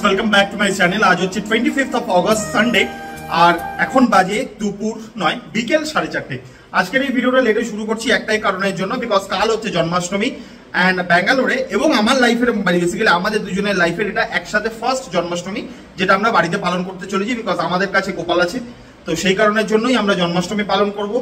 Welcome back to my channel. আজ হচ্ছে 25th of August Sunday, আর এখন বাজে দুপুর নয়, বিকেল 4:30। আজকের এই ভিডিওটা লেটে শুরু করছি একটাই কারণের জন্য, বিকজ কাল হচ্ছে জন্মাষ্টমী অ্যান্ড ব্যাঙ্গালোরে এবং আমার লাইফের বেসিক্যালি আমাদের দুজনের লাইফের এটা একসাথে ফার্স্ট জন্মাষ্টমী যেটা আমরা বাড়িতে পালন করতে চলেছি, বিকজ আমাদের কাছে গোপাল আছে। তো সেই কারণের জন্যই আমরা জন্মাষ্টমী পালন করব।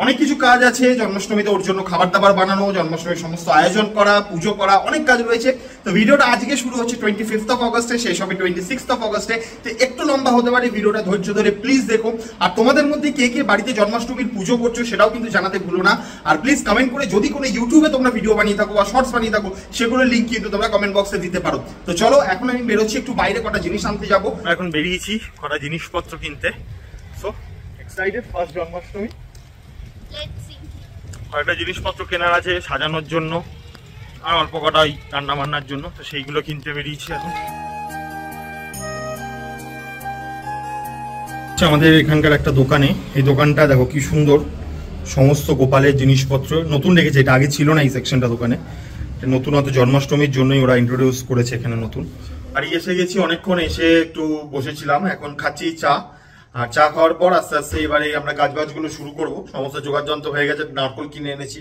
অনেক কিছু কাজ আছে জন্মাষ্টমীতে, ওর জন্য খাবার দাবার বানানো, জন্মাষ্টমীর সমস্ত আয়োজন করা, পুজো করা, অনেক কাজ রয়েছে। তো ভিডিওটা আজকে শুরু হচ্ছে 25th অফ অগস্টে, শেষ হবে 26th অফ অগস্টে। তো একটু লম্বা হতে পারে ভিডিওটা, ধৈর্য ধরে প্লিজ দেখো। আর তোমাদের মধ্যে কে কে বাড়িতে জন্মাষ্টমীর পুজো করছো সেটাও কিন্তু জানাতে ভুলো না। আর প্লিজ কমেন্ট করে যদি কোনো ইউটিউবে তোমরা ভিডিও বানিয়ে থাকো বা শর্টস বানিয়ে থাকো সেগুলোর লিঙ্ক কিন্তু তোমরা কমেন্ট বক্সে দিতে পারো। তো চলো এখন আমি বেরোচ্ছি, একটু বাইরে কটা জিনিস আনতে যাবো। এখন বেরিয়েছি কটা জিনিসপত্র কিনতে। So excited, first Janmashtami. কয়েকটা জিনিসপত্র কেনার আছে সাজানোর জন্য আর অল্প কটাই রান্না বান্নার জন্য, তো সেইগুলো কিনতে বেরিয়েছি এখন। আমাদের এখানকার একটা দোকানে, এই দোকানটা দেখো কি সুন্দর, সমস্ত গোপালের জিনিসপত্র নতুন রেখেছে। এটা আগে ছিল না এই সেকশনটা দোকানে, নতুনত জন্মাষ্টমীর জন্যই ওরা ইন্ট্রোডিউস করেছে এখানে নতুন। আর এসে গেছি অনেকক্ষণ, এসে একটু বসেছিলাম, এখন খাচ্ছি চা। আর চা খাওয়ার পর আস্তে আস্তে এবারে আমরা কাজবাজগুলো শুরু করব। সমস্ত জোগাড় যন্ত্র হয়ে গেছে, নারকোল কিনে এনেছি,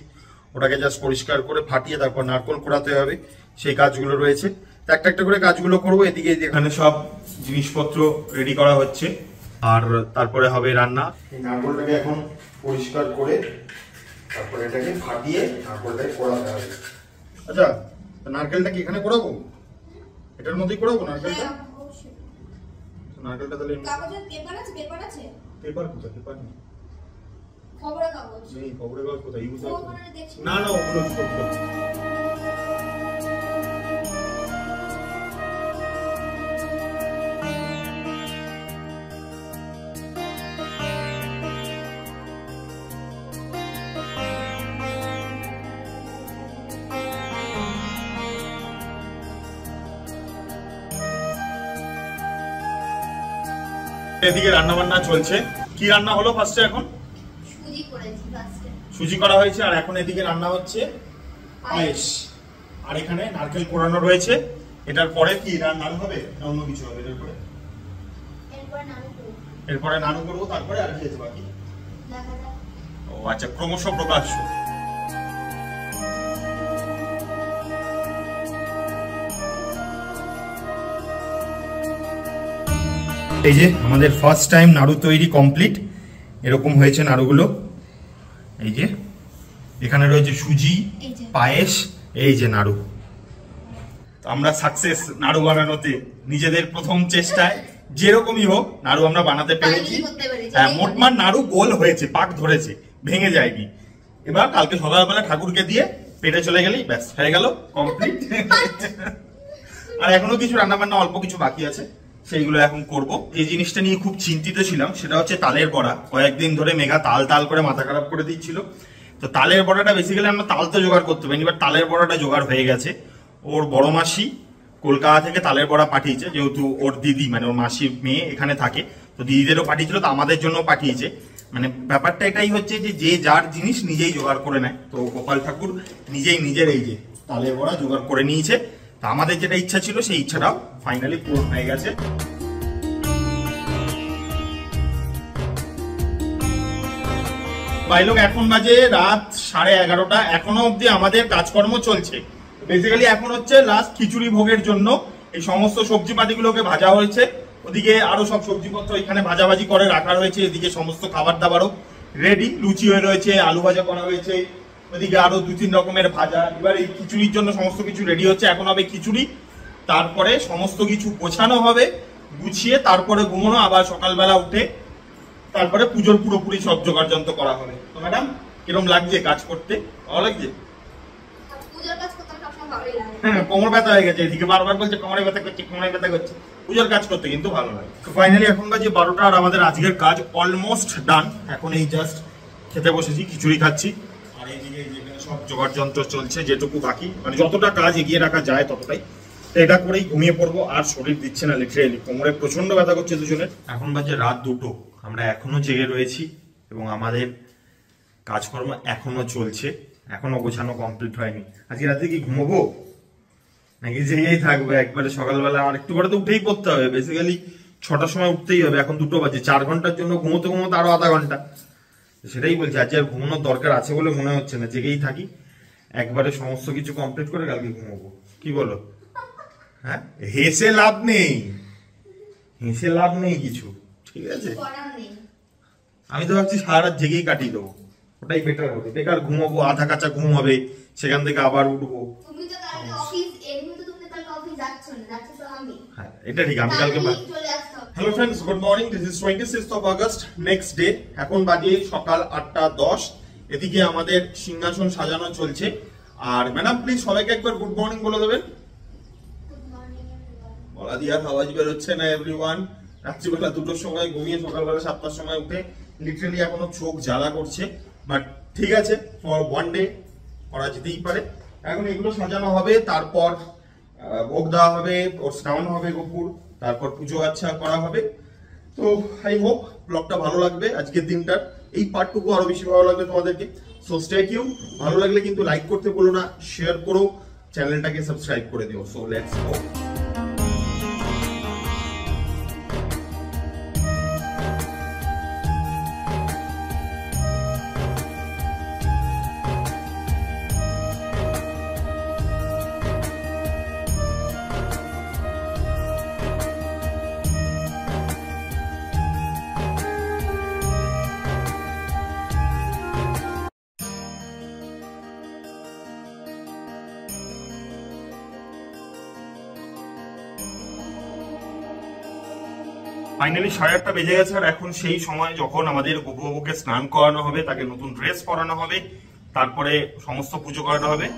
ওটাকে জাস্ট পরিষ্কার করে ফাটিয়ে তারপর নারকোল কোড়াতে হবে, সেই কাজগুলো রয়েছে। একটা একটা করে কাজগুলো করবো। এদিকে এখানে সব জিনিসপত্র রেডি করা হচ্ছে, আর তারপরে হবে রান্না। এই নারকোলটাকে এখন পরিষ্কার করে তারপরে এটাকে ফাটিয়ে নারকোলটাকে কোড়াতে হবে। আচ্ছা, নারকেলটা কি এখানে কোড়াবো? এটার মধ্যেই কোড়াবো নারকেলটা? নারকেলটা তাহলে কাগজের পেপার আছে? পেপার আছে? পেপার কোথায়? পেপার নেই। খবরের কাগজ নেই। খবরের কাগজ কোথায়? ইউজ হয় না। না ওগুলো এদিকে রান্না বান্না চলছে। কি রান্না হলো ফার্স্টে? এখন সুজি করেছি, ফার্স্টে সুজি করা হয়েছে, আর এখন এদিকে রান্না হচ্ছে পায়েস। আর এখানে নারকেল কোড়ানো রয়েছে। এটার পরে কি নাড়ু হবে না অন্য কিছু হবে? এরপরে নাড়ু করবো, তারপরে আর কি আছে বাকি? ও আচ্ছা, ক্রমশ প্রকাশ। এই যে আমাদের ফার্স্ট টাইম নাড়ু তৈরি কমপ্লিট, এরকম হয়েছে নাড়ুগুলো। এই যে এখানে রয়েছে সুজি, পায়েস, এই যে নাড়ু। আমরা সাকসেস নাড়ু বানানোতে, নিজেদের প্রথম চেষ্টায় যেরকমই হোক নাড়ু আমরা বানাতে পেরেছি। হ্যাঁ, মোটমাট নাড়ু গোল হয়েছে, পাক ধরেছে, ভেঙে যায়নি। এবার কালকে সকালবেলা ঠাকুরকে দিয়ে পেটে চলে গেলেই ব্যাস হয়ে গেল কমপ্লিট। আর এখনো কিছু রান্না বান্না অল্প কিছু বাকি আছে, সেইগুলো এখন করব। এই জিনিসটা নিয়ে খুব চিন্তিত ছিলাম, সেটা হচ্ছে তালের বড়া। কয়েকদিন ধরে মেঘা তাল করে মাথা খারাপ করে দিচ্ছিল। তো তালের বড়াটা বেসিক্যালি আমরা তাল তো জোগাড় করতে পারিনি, এবার তালের বড়াটা জোগাড় হয়ে গেছে। ওর বড় মাসি কলকাতা থেকে তালের বড়া পাঠিয়েছে, যেহেতু ওর দিদি মানে ওর মাসির মেয়ে এখানে থাকে, তো দিদিদেরও পাঠিয়েছিল, তো আমাদের জন্য পাঠিয়েছে। মানে ব্যাপারটা এটাই হচ্ছে যে যার জিনিস নিজেই জোগাড় করে নেয়। তো গোপাল ঠাকুর নিজেই নিজের এই যে তালের বড়া জোগাড় করে নিয়েছে। তা আমাদের যেটা ইচ্ছা ছিল সেই ইচ্ছাটাও ফাইনালি পূরণ হয়ে গেছে। বাইলোক এখন বাজে রাত 11:30, এখনো অব্দি আমাদের কাজকর্ম চলছে। বেসিক্যালি এখন হচ্ছে লাস্ট খিচুড়ি ভোগের জন্য এই সমস্ত সবজি পাতিগুলোকে ভাজা হয়েছে। ওদিকে আরো সব সবজিপত্র এখানে ভাজাভাজি করে রাখা রয়েছে। এদিকে সমস্ত খাবার দাবারও রেডি, লুচি হয়ে রয়েছে, আলু ভাজা করা হয়েছে, ওদিকে আরো 2-3 রকমের ভাজা। এবার এই খিচুড়ির জন্য সমস্ত কিছু রেডি হচ্ছে। এখন হবে খিচুড়ি, তারপরে সমস্ত কিছু গোছানো হবে, গুছিয়ে তারপরে ঘুমানো, আবার সকালবেলা উঠে তারপরে পুজোর পুরোপুরি সব জোগাড় যন্ত্র করা হবে। তো ম্যাডাম কিরকম লাগছে কাজ করতে? ভালো লাগছে? হ্যাঁ, কোমর ব্যথা হয়ে গেছে, এদিকে বারবার বলছে কোমরে ব্যথা করছে, কোমরে ব্যথা করছে। পুজোর কাজ করতে কিন্তু ভালো লাগে। তো ফাইনালি এখন বাজে 12টা, আর আমাদের আজকের কাজ অলমোস্ট ডান। এখন এই জাস্ট খেতে বসেছি, খিচুড়ি খাচ্ছি। আর এইদিকে সব জোগাড় যন্ত্র চলছে, যেটুকু বাকি মানে যতটা কাজ এগিয়ে রাখা যায় ততটাই। এটা করেই ঘুমিয়ে পড়বো, আর শরীর দিচ্ছে না, লিটারেলি কোমরে প্রচন্ড ব্যথা করছে দুজনের। এখন বাজে রাত 2টো, আমরা এখনো জেগে রয়েছি এবং আমাদের কাজকর্ম এখনো চলছে, এখনো গোছানো কমপ্লিট হয়নি। আজকে রাতে কি ঘুমোবো? নাকি জেগেই থাকবে একবারে সকালবেলা? আর একটু করে তো উঠেই পড়তে হবে, বেসিক্যালি 6টার সময় উঠতেই হবে। এখন 2টো বাজে, 4 ঘন্টার জন্য ঘুমোতে ঘুমোতে আরো আধা ঘন্টা। সেটাই বলছি, আজ আর ঘুমানোর দরকার আছে বলে মনে হচ্ছে না, জেগেই থাকি, একবারে সমস্ত কিছু কমপ্লিট করে কালকে ঘুমাবো। কি বলো? হ্যাঁ, হেসে লাভ নেই, হেসে লাভ নেই কিছু, ঠিক আছে? আমি তো ভাবছি সারা রাত জেগেই কাটিয়ে দেবো, ওটাই বেটার হবে। বেকার ঘুমাবো, আধা কাঁচা ঘুম হবে, সেখান থেকে আবার উঠবো। হ্যাঁ, এটা ঠিক, আমি কালকে। Hello friends, good morning. This is 26th of August, next day. এখন বাজে সকাল 8টা 10। এদিকে আমাদের সিংহাসন সাজানো চলছে। আর ম্যাডাম প্লিজ সবাইকে একবার গুড মর্নিং বলে দেবেন। বলা দিয়ে আর আওয়াজ বেরোচ্ছে না এভরিওয়ান। রাত্রিবেলা 2টোর সময় ঘুমিয়ে সকালবেলা 7টার সময় উঠে লিটারালি এখনো চোখ জ্বালা করছে, বাট ঠিক আছে, ফর ওয়ান ডে করা যেতেই পারে। এখন এগুলো সাজানো হবে, তারপর ভোগ দেওয়া হবে, ওর স্নান হবে গোপুর, তারপর পুজো আচ্ছা করা হবে। তো আই হোপ ব্লগটা ভালো লাগবে আজকের দিনটার। এই পার্টটুকু আরো বেশি ভালো লাগবে তোমাদেরকে। So stay tune. ভালো লাগলে কিন্তু লাইক করতে ভুলো না, শেয়ার করো, চ্যানেলটাকে সাবস্ক্রাইব করে দিও। So let's go. ফাইনালি 8:30 বেজে গেছে, আর এখন সেই সময় যখন আমাদের গোপুবাবুকে স্নান করানো হবে, তাকে নতুন ড্রেস পরানো হবে, তারপরে সমস্ত পুজো করানো হবে।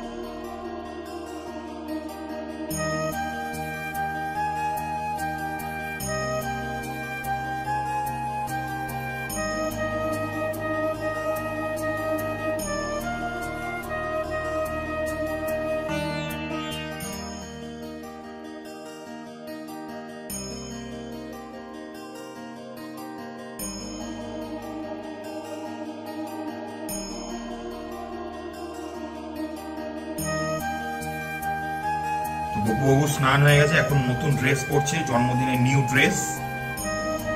গোপুবাবু স্নান হয়ে গেছে, এখন নতুন ড্রেস পরছে, জন্মদিনের নিউ ড্রেস।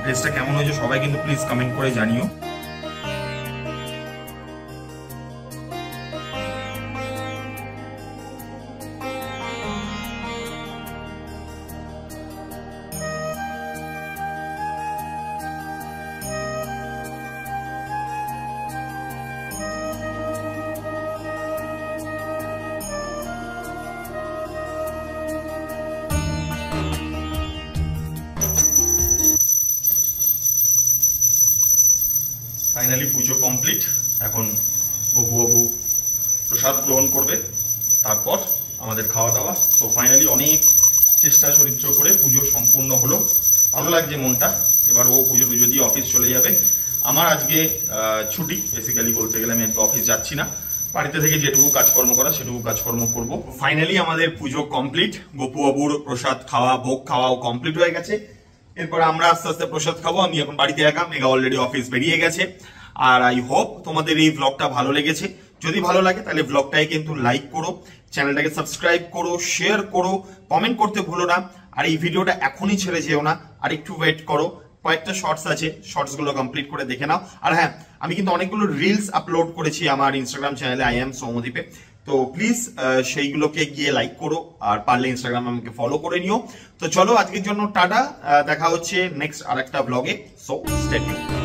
ড্রেসটা কেমন হয়েছে সবাই কিন্তু প্লিজ কমেন্ট করে জানিও। ফাইনালি পুজো কমপ্লিট। এখন গোপুবাবু প্রসাদ গ্রহণ করবে, তারপর আমাদের খাওয়া দাওয়া। তো ফাইনালি অনেক চেষ্টা চরিত্র করে পুজো সম্পূর্ণ হলো, ভালো লাগছে মনটা। এবার ও পুজো টুজো দিয়ে অফিস চলে যাবে। আমার আজকে ছুটি, বেসিক্যালি বলতে গেলে আমি আজকে অফিস যাচ্ছি না, বাড়িতে থেকে যেটুকু কাজকর্ম করা সেটুকু কাজকর্ম করবো। ফাইনালি আমাদের পুজো কমপ্লিট, গোপুবাবুর প্রসাদ খাওয়া, ভোগ খাওয়াও কমপ্লিট হয়ে গেছে। এরপর আমরা আস্তে আস্তে প্রসাদ খাবো। আমি এখন বাড়িতে একা, মেঘা অলরেডি অফিস বেরিয়ে গেছে। আর আই হোপ তোমাদের এই ব্লগটা ভালো লেগেছে। যদি ভালো লাগে তাহলে ব্লগটাকে কিন্তু লাইক করো, চ্যানেলটাকে সাবস্ক্রাইব করো, শেয়ার করো, কমেন্ট করতে ভুলো না। আর এই ভিডিওটা এখনই ছেড়ে যেও না, আর একটু ওয়েট করো, কয়েকটা শর্টস আছে, শর্টস গুলো কমপ্লিট করে দেখে নাও। আর হ্যাঁ, আমি কিন্তু অনেকগুলো রিলস আপলোড করেছি আমার ইনস্টাগ্রাম চ্যানেলে আই এম সৌম্যদীপে। তো প্লিজ সেইগুলোকে গিয়ে লাইক করো, আর পারলে ইনস্টাগ্রাম আমাকে ফলো করে নিও। তো চলো আজকের জন্য টাটা, দেখা হচ্ছে নেক্সট আরেকটা ব্লগে। So stay tuned.